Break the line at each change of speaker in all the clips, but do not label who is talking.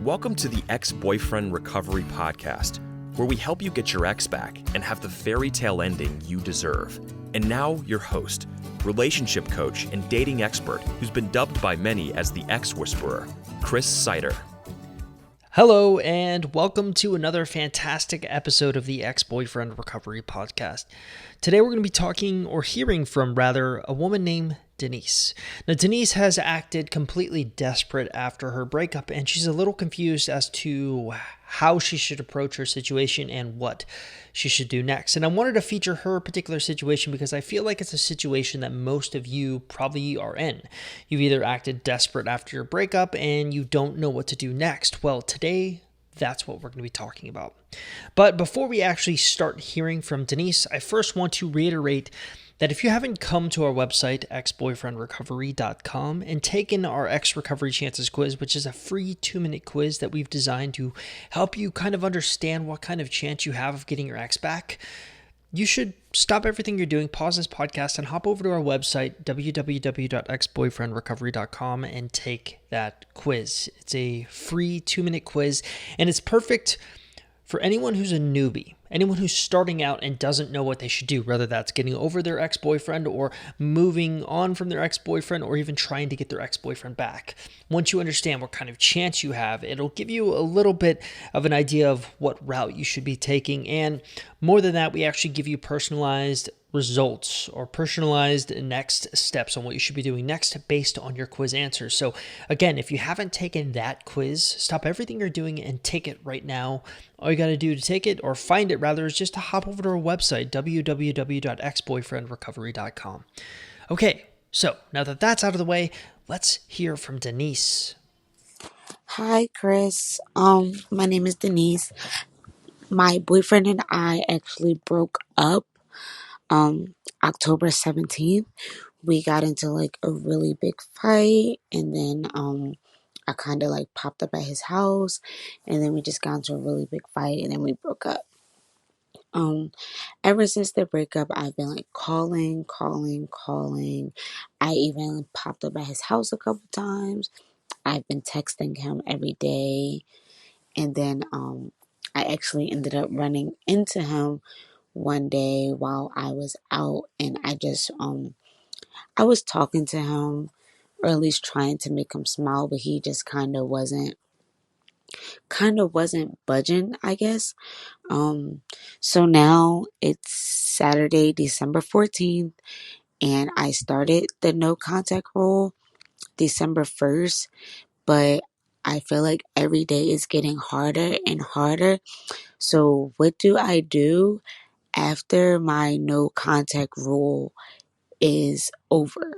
Welcome to the Ex-Boyfriend Recovery Podcast, where we help you get your ex back and have the fairy tale ending you deserve. And now, your host, relationship coach and dating expert who's been dubbed by many as the Ex Whisperer, Chris Sider.
Hello, and welcome to another fantastic episode of the Ex-Boyfriend Recovery Podcast. Today we're going to be talking, or hearing from rather, a woman named Denise. Now, Denise has acted completely desperate after her breakup, and she's a little confused as to how she should approach her situation and what she should do next. And I wanted to feature her particular situation because I feel like it's a situation that most of you probably are in. You've either acted desperate after your breakup and you don't know what to do next. Well, today, that's what we're going to be talking about. But before we actually start hearing from Denise, I first want to reiterate that if you haven't come to our website, exboyfriendrecovery.com, and taken our Ex Recovery Chances quiz, which is a free 2-minute quiz that we've designed to help you kind of understand what kind of chance you have of getting your ex back, you should stop everything you're doing, pause this podcast, and hop over to our website, www.exboyfriendrecovery.com, and take that quiz. It's a free 2-minute quiz, and it's perfect for anyone who's a newbie, anyone who's starting out and doesn't know what they should do, whether that's getting over their ex-boyfriend or moving on from their ex-boyfriend or even trying to get their ex-boyfriend back. Once you understand what kind of chance you have, it'll give you a little bit of an idea of what route you should be taking. And more than that, we actually give you personalized results or personalized next steps on what you should be doing next based on your quiz answers. So again, if you haven't taken that quiz, stop everything you're doing and take it right now. All you got to do to take it, or find it rather, is just to hop over to our website, www.exboyfriendrecovery.com. Okay, so now that that's out of the way, let's hear from Denise.
Hi, Chris. My name is Denise. My boyfriend and I actually broke up October 17th. We got into like a really big fight, and then I kind of like popped up at his house, and then we just got into a really big fight, and then we broke up. Ever since the breakup, I've been like calling. I even popped up at his house a couple times. I've been texting him every day. And then I actually ended up running into him one day while I was out, and I was talking to him, or at least trying to make him smile, but he just kind of wasn't budging, I guess. So now it's Saturday, December 14th, and I started the no contact rule December 1st, but I feel like every day is getting harder and harder. So what do I do after my no contact rule is over?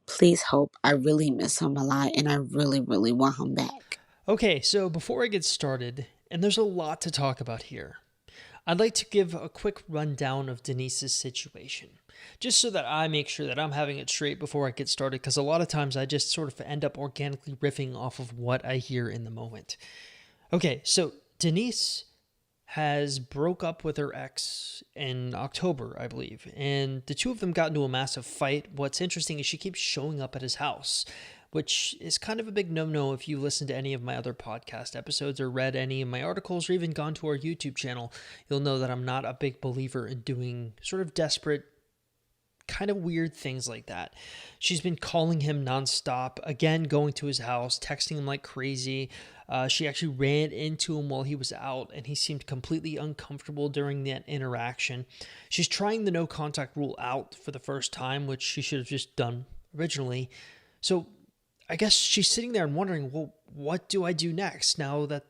Please help. I really miss him a lot, and I really, really want him back.
Okay, so before I get started, and there's a lot to talk about here, I'd like to give a quick rundown of Denise's situation, just so that I make sure that I'm having it straight before I get started, because a lot of times I just sort of end up organically riffing off of what I hear in the moment. Okay, so Denise has broke up with her ex in October, I believe, and the two of them got into a massive fight. What's interesting is she keeps showing up at his house, which is kind of a big no-no if you listen to any of my other podcast episodes or read any of my articles or even gone to our YouTube channel. You'll know that I'm not a big believer in doing sort of desperate, kind of weird things like that. She's been calling him nonstop, again, going to his house, texting him like crazy. She actually ran into him while he was out, and he seemed completely uncomfortable during that interaction. She's trying the no contact rule out for the first time, which she should have just done originally. So I guess she's sitting there and wondering, well, what do I do next now that,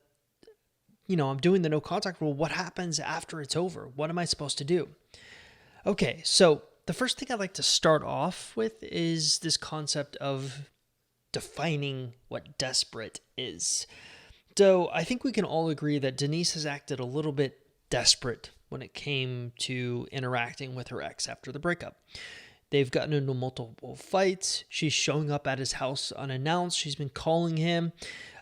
I'm doing the no contact rule? What happens after it's over? What am I supposed to do? Okay, so the first thing I'd like to start off with is this concept of defining what desperate is. So I think we can all agree that Denise has acted a little bit desperate when it came to interacting with her ex after the breakup. They've gotten into multiple fights. She's showing up at his house unannounced. She's been calling him,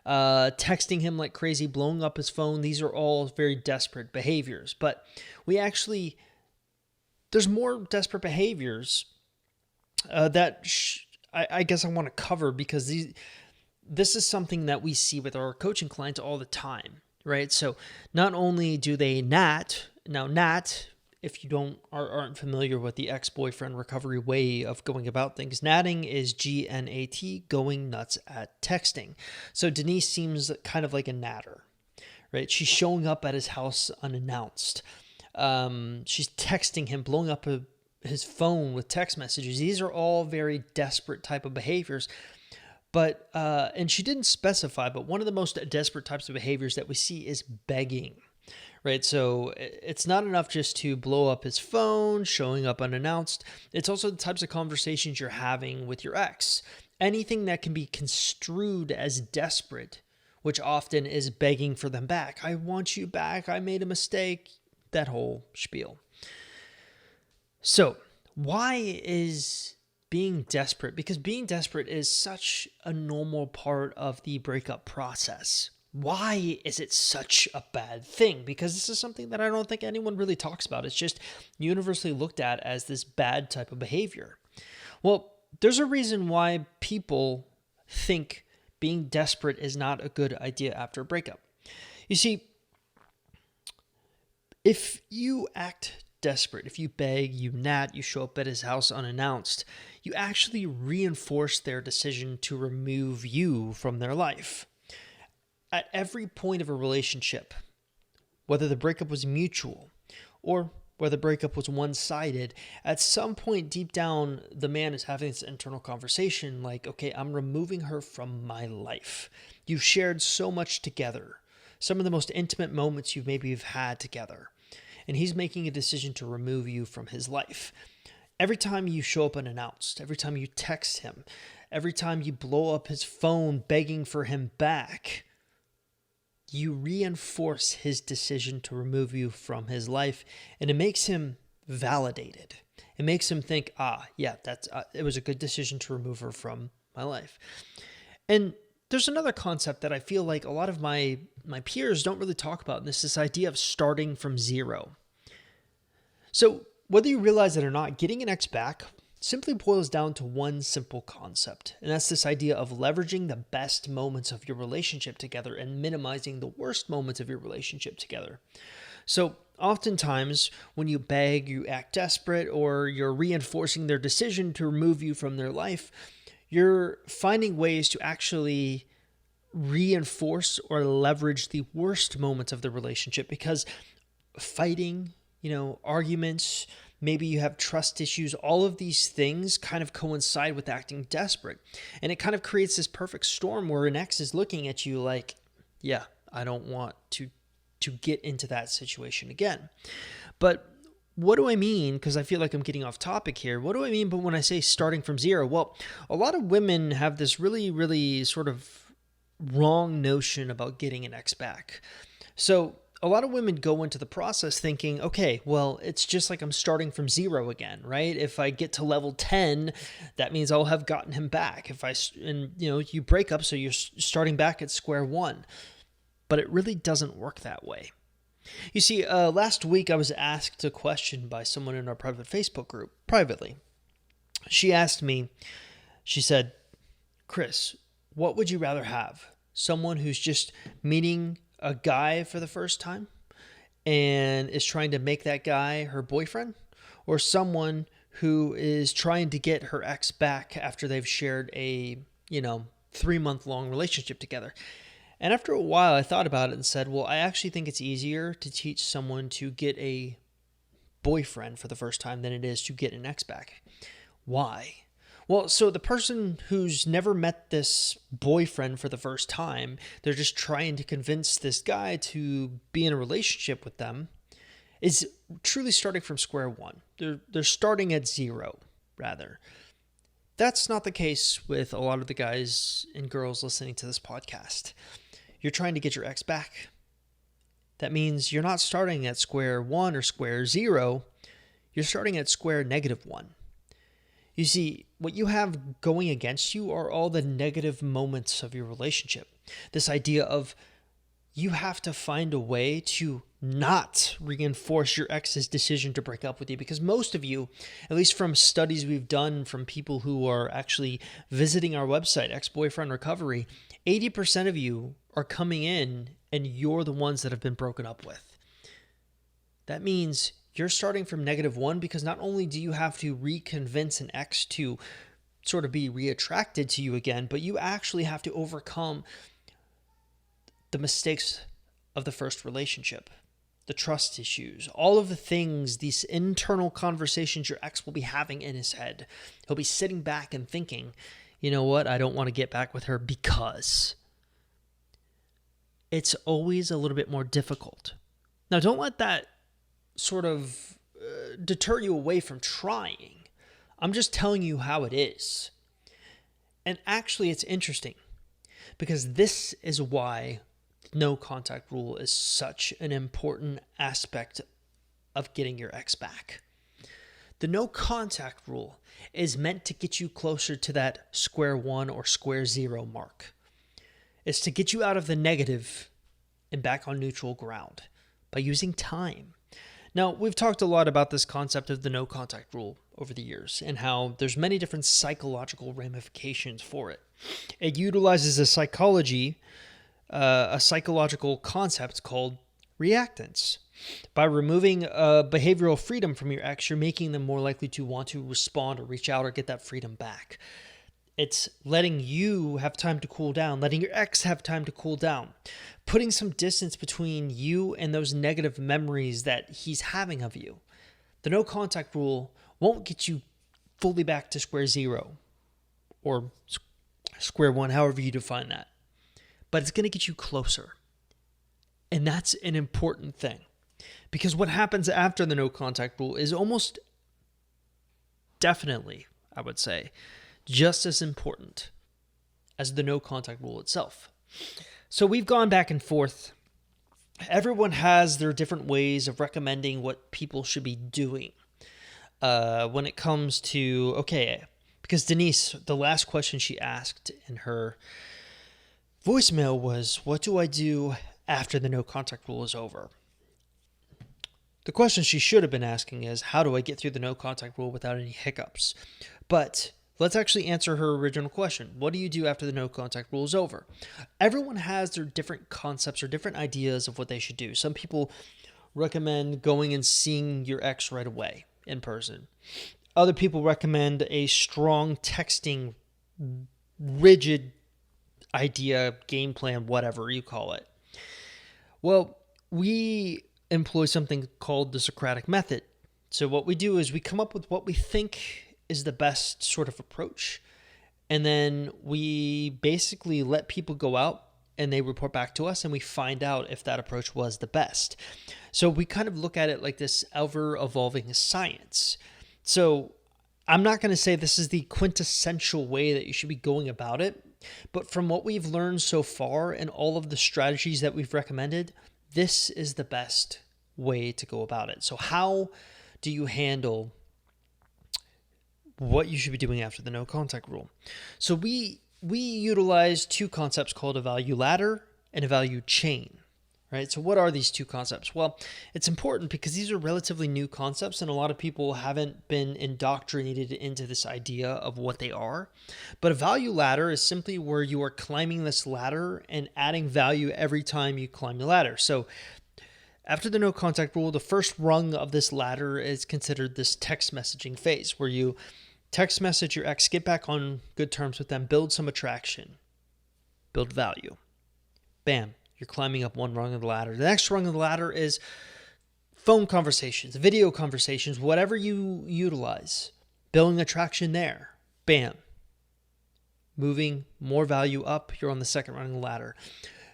texting him like crazy, blowing up his phone. These are all very desperate behaviors. But there's more desperate behaviors that I guess I want to cover, because this is something that we see with our coaching clients all the time, right? So not only do they NAT, if you aren't familiar with the ex-boyfriend recovery way of going about things, natting is GNAT, going nuts at texting. So Denise seems kind of like a natter, right? She's showing up at his house unannounced. She's texting him, blowing up his phone with text messages. These are all very desperate type of behaviors. But, and she didn't specify, but one of the most desperate types of behaviors that we see is begging, right? So it's not enough just to blow up his phone, showing up unannounced. It's also the types of conversations you're having with your ex. Anything that can be construed as desperate, which often is begging for them back. I want you back. I made a mistake. That whole spiel. So why is being desperate? Because being desperate is such a normal part of the breakup process. Why is it such a bad thing? Because this is something that I don't think anyone really talks about. It's just universally looked at as this bad type of behavior. Well, there's a reason why people think being desperate is not a good idea after a breakup. You see, if you act desperate, if you beg, you nat, you show up at his house unannounced, you actually reinforce their decision to remove you from their life. At every point of a relationship, whether the breakup was mutual or whether the breakup was one-sided, at some point deep down, the man is having this internal conversation like, okay, I'm removing her from my life. You've shared so much together, some of the most intimate moments you've had together. And he's making a decision to remove you from his life. Every time you show up unannounced, every time you text him, every time you blow up his phone begging for him back, you reinforce his decision to remove you from his life, and it makes him validated. It makes him think, it was a good decision to remove her from my life. And there's another concept that I feel like a lot of my peers don't really talk about, and this idea of starting from zero. So whether you realize it or not, getting an ex back simply boils down to one simple concept, and that's this idea of leveraging the best moments of your relationship together and minimizing the worst moments of your relationship together. So oftentimes when you beg, you act desperate, or you're reinforcing their decision to remove you from their life, you're finding ways to actually reinforce or leverage the worst moments of the relationship, because fighting, arguments, maybe you have trust issues, all of these things kind of coincide with acting desperate. And it kind of creates this perfect storm where an ex is looking at you like, yeah, I don't want to get into that situation again. But what do I mean? Because I feel like I'm getting off topic here. What do I mean when I say starting from zero? Well, a lot of women have this really, really sort of wrong notion about getting an ex back. So a lot of women go into the process thinking, okay, well, it's just like I'm starting from zero again, right? If I get to level 10, that means I'll have gotten him back. You break up, so you're starting back at square one. But it really doesn't work that way. You see, last week I was asked a question by someone in our private Facebook group, privately. She asked me, she said, Chris, what would you rather have? Someone who's just meeting a guy for the first time and is trying to make that guy her boyfriend, or someone who is trying to get her ex back after they've shared a 3-month-long relationship together? And after a while, I thought about it and said, well, I actually think it's easier to teach someone to get a boyfriend for the first time than it is to get an ex back. Why? Well, so the person who's never met this boyfriend for the first time, they're just trying to convince this guy to be in a relationship with them, is truly starting from square one. They're starting at zero, rather. That's not the case with a lot of the guys and girls listening to this podcast. You're trying to get your ex back. That means you're not starting at square one or square zero. You're starting at square -1. You see, what you have going against you are all the negative moments of your relationship. This idea of you have to find a way to not reinforce your ex's decision to break up with you, because most of you, at least from studies we've done from people who are actually visiting our website, Ex-Boyfriend Recovery, 80% of you are coming in and you're the ones that have been broken up with. That means you're starting from -1 because not only do you have to reconvince an ex to sort of be reattracted to you again, but you actually have to overcome the mistakes of the first relationship, the trust issues, all of the things, these internal conversations your ex will be having in his head. He'll be sitting back and thinking, you know what, I don't want to get back with her because. It's always a little bit more difficult. Now, don't let that sort of deter you away from trying. I'm just telling you how it is. And actually, it's interesting because this is why no contact rule is such an important aspect of getting your ex back. The no contact rule is meant to get you closer to that square one or square zero mark. It's to get you out of the negative and back on neutral ground by using time. Now, we've talked a lot about this concept of the no contact rule over the years and how there's many different psychological ramifications for it. It utilizes a psychological concept called reactance. By removing behavioral freedom from your ex, you're making them more likely to want to respond or reach out or get that freedom back. It's letting you have time to cool down, letting your ex have time to cool down, putting some distance between you and those negative memories that he's having of you. The no contact rule won't get you fully back to square zero or square one, however you define that. But it's going to get you closer. And that's an important thing. Because what happens after the no contact rule is almost definitely, I would say, just as important as the no contact rule itself. So we've gone back and forth. Everyone has their different ways of recommending what people should be doing when it comes to, okay, because Denise, the last question she asked in her voicemail was, what do I do after the no contact rule is over? The question she should have been asking is, how do I get through the no contact rule without any hiccups? But let's actually answer her original question. What do you do after the no contact rule is over? Everyone has their different concepts or different ideas of what they should do. Some people recommend going and seeing your ex right away in person. Other people recommend a strong texting, rigid idea, game plan, whatever you call it. Well, we employ something called the Socratic method. So what we do is we come up with what we think is the best sort of approach. And then we basically let people go out and they report back to us and we find out if that approach was the best. So we kind of look at it like this ever-evolving science. So I'm not going to say this is the quintessential way that you should be going about it, but from what we've learned so far and all of the strategies that we've recommended, this is the best way to go about it. So how do you handle what you should be doing after the no contact rule? So we utilize two concepts called a value ladder and a value chain, right? So what are these two concepts? Well, it's important because these are relatively new concepts and a lot of people haven't been indoctrinated into this idea of what they are. But a value ladder is simply where you are climbing this ladder and adding value every time you climb the ladder. So after the no contact rule, the first rung of this ladder is considered this text messaging phase where you text message your ex, get back on good terms with them, build some attraction, build value. Bam, you're climbing up one rung of the ladder. The next rung of the ladder is phone conversations, video conversations, whatever you utilize, building attraction there. Bam. Moving more value up, you're on the second rung of the ladder.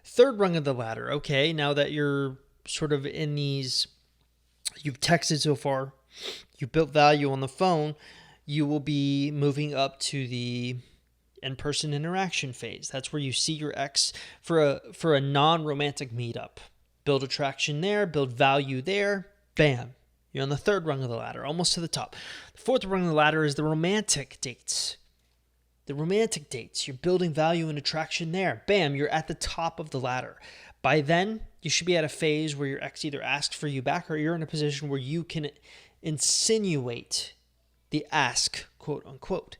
Third rung of the ladder, okay, now that you're sort of in these, you've texted so far, you've built value on the phone, you will be moving up to the in-person interaction phase. That's where you see your ex for a non-romantic meetup. Build attraction there, build value there, bam. You're on the third rung of the ladder, almost to the top. The fourth rung of the ladder is the romantic dates. The romantic dates, you're building value and attraction there. Bam, you're at the top of the ladder. By then, you should be at a phase where your ex either asks for you back or you're in a position where you can insinuate the ask, quote unquote.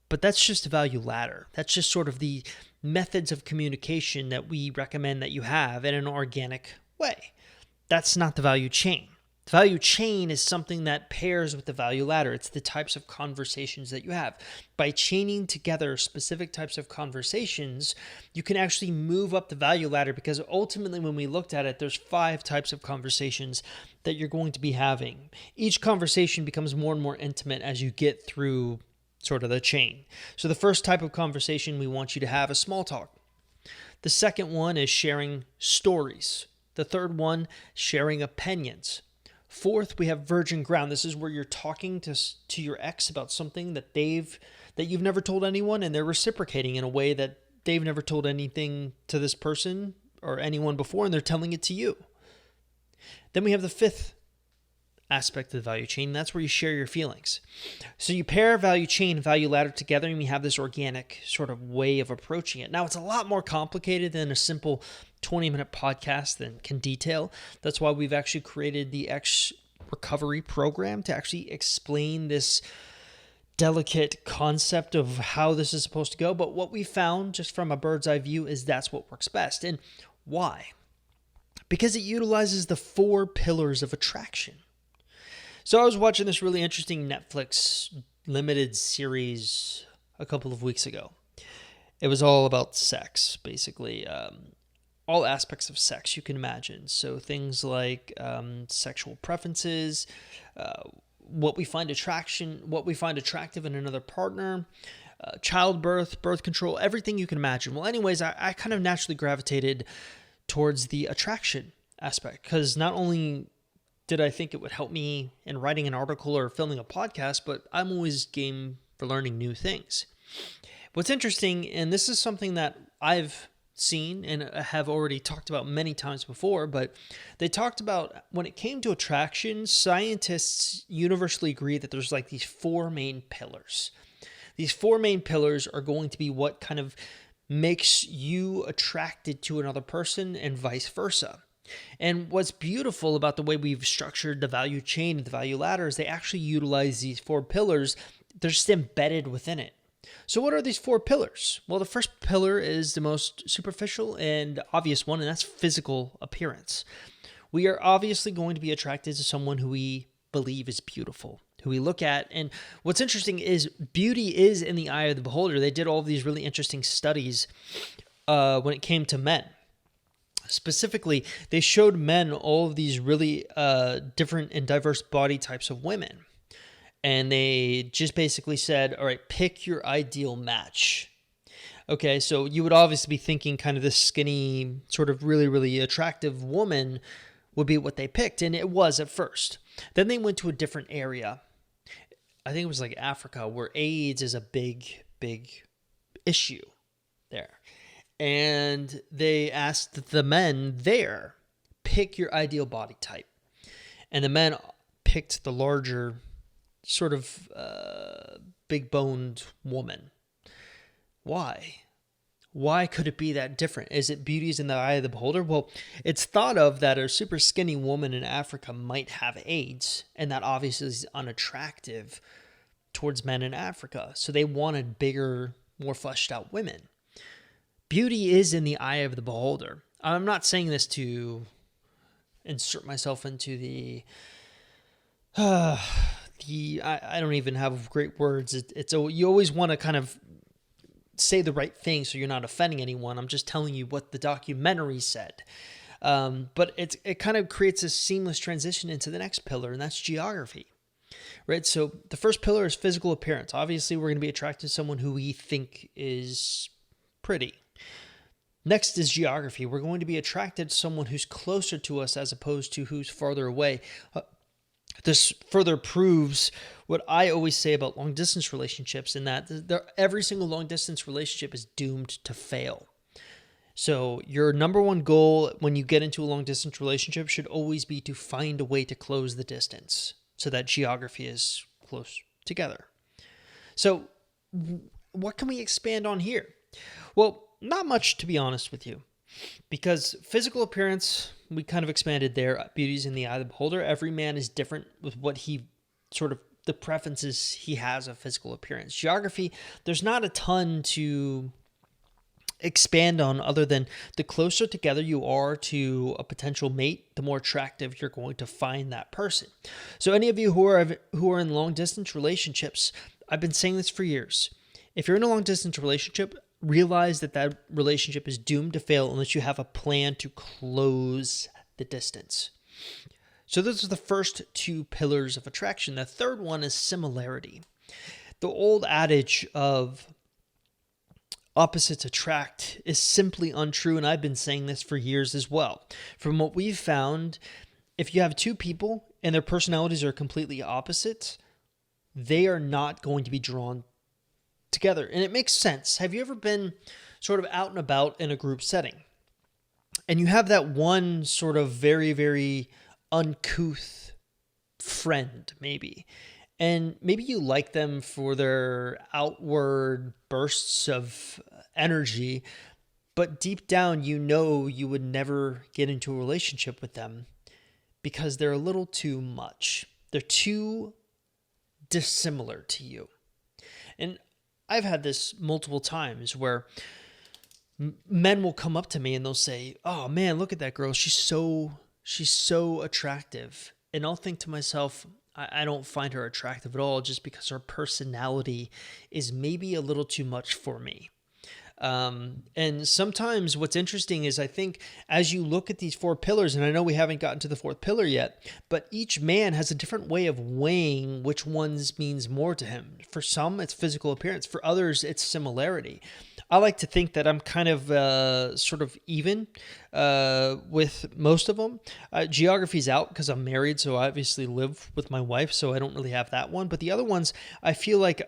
But that's just a value ladder. That's just sort of the methods of communication that we recommend that you have in an organic way. That's not the value chain. The value chain is something that pairs with the value ladder. It's the types of conversations that you have. By chaining together specific types of conversations, you can actually move up the value ladder, because ultimately when we looked at it, there's 5 types of conversations that you're going to be having. Each conversation becomes more and more intimate as you get through sort of the chain. So the first type of conversation we want you to have is small talk. The second one is sharing stories. The third one, sharing opinions. Fourth, we have virgin ground. This is where you're talking to your ex about something that you've never told anyone, and they're reciprocating in a way that they've never told anything to this person or anyone before, and they're telling it to you. Then we have the fifth aspect of the value chain. That's where you share your feelings. So you pair value chain and value ladder together, and we have this organic sort of way of approaching it. Now, it's a lot more complicated than a simple 20-minute podcast that can detail. That's why we've actually created the X Recovery program to actually explain this delicate concept of how this is supposed to go. But what we found, just from a bird's eye view, is that's what works best. And why? Because it utilizes the 4 pillars of attraction. So I was watching this really interesting Netflix limited series a couple of weeks ago. It was all about sex, basically. All aspects of sex you can imagine. So things like sexual preferences, what we find attractive in another partner, childbirth, birth control, everything you can imagine. Well, anyways, I kind of naturally gravitated towards the attraction aspect, because not only did I think it would help me in writing an article or filming a podcast, but I'm always game for learning new things. What's interesting, and this is something that I've seen and have already talked about many times before, but they talked about when it came to attraction, scientists universally agree that there's like these 4 main pillars. These 4 main pillars are going to be what kind of makes you attracted to another person and vice versa. And what's beautiful about the way we've structured the value chain and the value ladder is they actually utilize these 4 pillars. They're just embedded within it. So what are these 4 pillars? Well, the first pillar is the most superficial and obvious one, and that's physical appearance. We are obviously going to be attracted to someone who we believe is beautiful, who we look at. And what's interesting is beauty is in the eye of the beholder. They did all of these really interesting studies when it came to men. Specifically, they showed men all of these really different and diverse body types of women. And they just basically said, all right, pick your ideal match. Okay, so you would obviously be thinking kind of this skinny, sort of really, really attractive woman would be what they picked. And it was at first. Then they went to a different area. I think it was like Africa, where AIDS is a big, big issue there. And they asked the men there, pick your ideal body type. And the men picked the larger, sort of big-boned woman. Why? Why could it be that different? Is it beauty's in the eye of the beholder? Well, it's thought of that a super skinny woman in Africa might have AIDS, and that obviously is unattractive towards men in Africa. So they wanted bigger, more fleshed out women. Beauty is in the eye of the beholder. I'm not saying this to insert myself into the I don't even have great words. You always want to kind of say the right thing so you're not offending anyone. I'm just telling you what the documentary said. But it kind of creates a seamless transition into the next pillar, and that's geography. Right? So the first pillar is physical appearance. Obviously, we're going to be attracted to someone who we think is pretty. Next is geography. We're going to be attracted to someone who's closer to us as opposed to who's farther away. This further proves what I always say about long-distance relationships, in that every single long-distance relationship is doomed to fail. So your number one goal when you get into a long-distance relationship should always be to find a way to close the distance so that geography is close together. So what can we expand on here? Well, not much, to be honest with you. Because physical appearance, we kind of expanded there. Beauty's in the eye of the beholder. Every man is different with what he the preferences he has of physical appearance. Geography, there's not a ton to expand on other than the closer together you are to a potential mate, the more attractive you're going to find that person. So any of you who are in long distance relationships, I've been saying this for years. If you're in a long distance relationship, realize that relationship is doomed to fail unless you have a plan to close the distance. So those are the first two pillars of attraction. The third one is similarity. The old adage of opposites attract is simply untrue, and I've been saying this for years as well. From what we've found, if you have two people and their personalities are completely opposite, they are not going to be drawn together. And it makes sense. Have you ever been sort of out and about in a group setting, and you have that one sort of very, very uncouth friend, maybe, and maybe you like them for their outward bursts of energy, but deep down, you know you would never get into a relationship with them because they're a little too much. They're too dissimilar to you. And I've had this multiple times where men will come up to me and they'll say, "Oh man, look at that girl. She's so attractive." And I'll think to myself, I don't find her attractive at all just because her personality is maybe a little too much for me. And sometimes what's interesting is I think as you look at these four pillars, and I know we haven't gotten to the fourth pillar yet, but each man has a different way of weighing which ones means more to him. For some, it's physical appearance. For others, it's similarity. I like to think that I'm kind of sort of even with most of them. Geography's out because I'm married, so I obviously live with my wife, so I don't really have that one. But the other ones, I feel like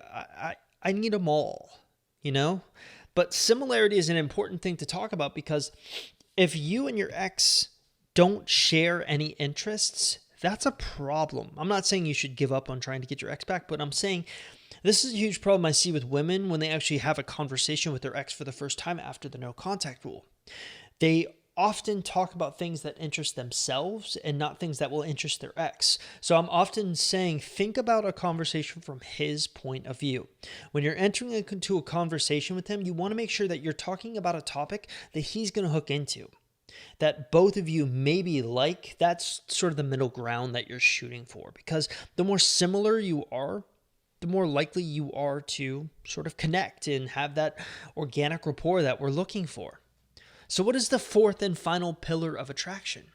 I need them all, you know? But similarity is an important thing to talk about because if you and your ex don't share any interests, that's a problem. I'm not saying you should give up on trying to get your ex back, but I'm saying this is a huge problem I see with women when they actually have a conversation with their ex for the first time after the no contact rule. They often talk about things that interest themselves and not things that will interest their ex. So I'm often saying, think about a conversation from his point of view. When you're entering into a conversation with him, you want to make sure that you're talking about a topic that he's going to hook into, that both of you maybe like. That's sort of the middle ground that you're shooting for, because the more similar you are, the more likely you are to sort of connect and have that organic rapport that we're looking for. So what is the fourth and final pillar of attraction?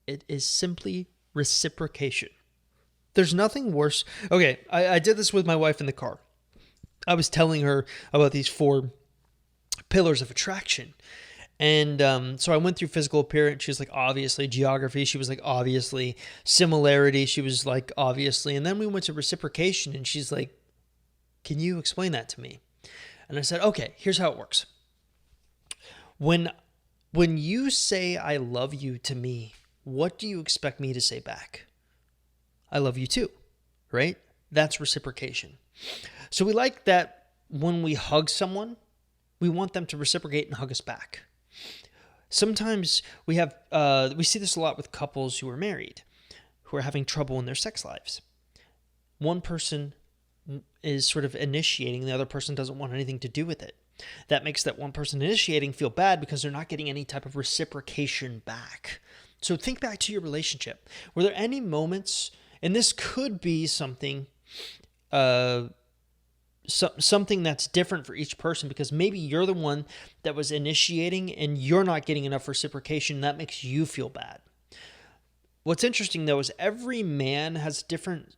It is simply reciprocation. There's nothing worse. Okay, I did this with my wife in the car. I was telling her about these four pillars of attraction. And so I went through physical appearance. She was like, obviously. Geography, she was like, obviously. Similarity, she was like, obviously. And then we went to reciprocation, and she's like, can you explain that to me? And I said, okay, here's how it works. When you say I love you to me, what do you expect me to say back? I love you too, right? That's reciprocation. So we like that when we hug someone, we want them to reciprocate and hug us back. Sometimes we see this a lot with couples who are married, who are having trouble in their sex lives. One person is sort of initiating, the other person doesn't want anything to do with it. That makes that one person initiating feel bad because they're not getting any type of reciprocation back. So think back to your relationship. Were there any moments, and this could be something something that's different for each person, because maybe you're the one that was initiating and you're not getting enough reciprocation, and that makes you feel bad. What's interesting though is every man has a different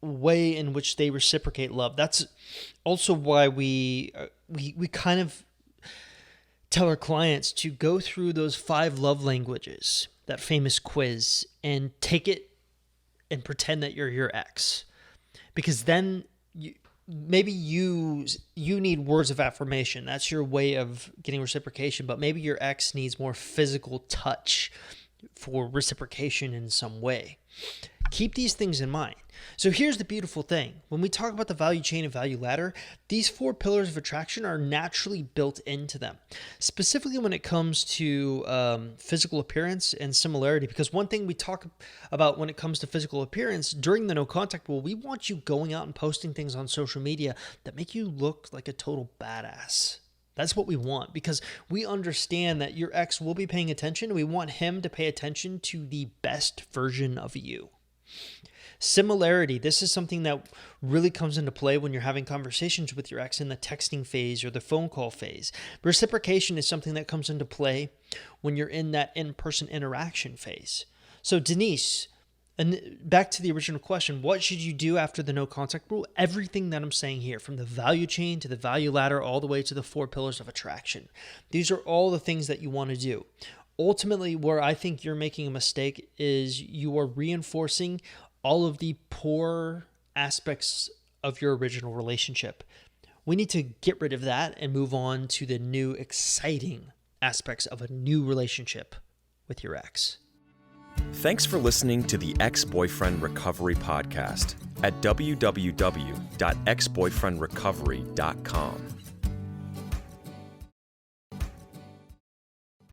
way in which they reciprocate love. That's also why we kind of tell our clients to go through those 5 love languages, that famous quiz, and take it and pretend that you're your ex, because then maybe you need words of affirmation. That's your way of getting reciprocation, but maybe your ex needs more physical touch for reciprocation in some way. Keep these things in mind. So here's the beautiful thing. When we talk about the value chain and value ladder, these 4 pillars of attraction are naturally built into them, specifically when it comes to physical appearance and similarity. Because one thing we talk about when it comes to physical appearance during the no contact rule, we want you going out and posting things on social media that make you look like a total badass. That's what we want, because we understand that your ex will be paying attention. We want him to pay attention to the best version of you. Similarity, this is something that really comes into play when you're having conversations with your ex in the texting phase or the phone call phase. Reciprocation is something that comes into play when you're in that in-person interaction phase. So Denise, and back to the original question, what should you do after the no contact rule? Everything that I'm saying here, from the value chain to the value ladder, all the way to the 4 pillars of attraction. These are all the things that you want to do. Ultimately, where I think you're making a mistake is you are reinforcing all of the poor aspects of your original relationship. We need to get rid of that and move on to the new, exciting aspects of a new relationship with your ex.
Thanks for listening to the Ex-Boyfriend Recovery Podcast at www.exboyfriendrecovery.com.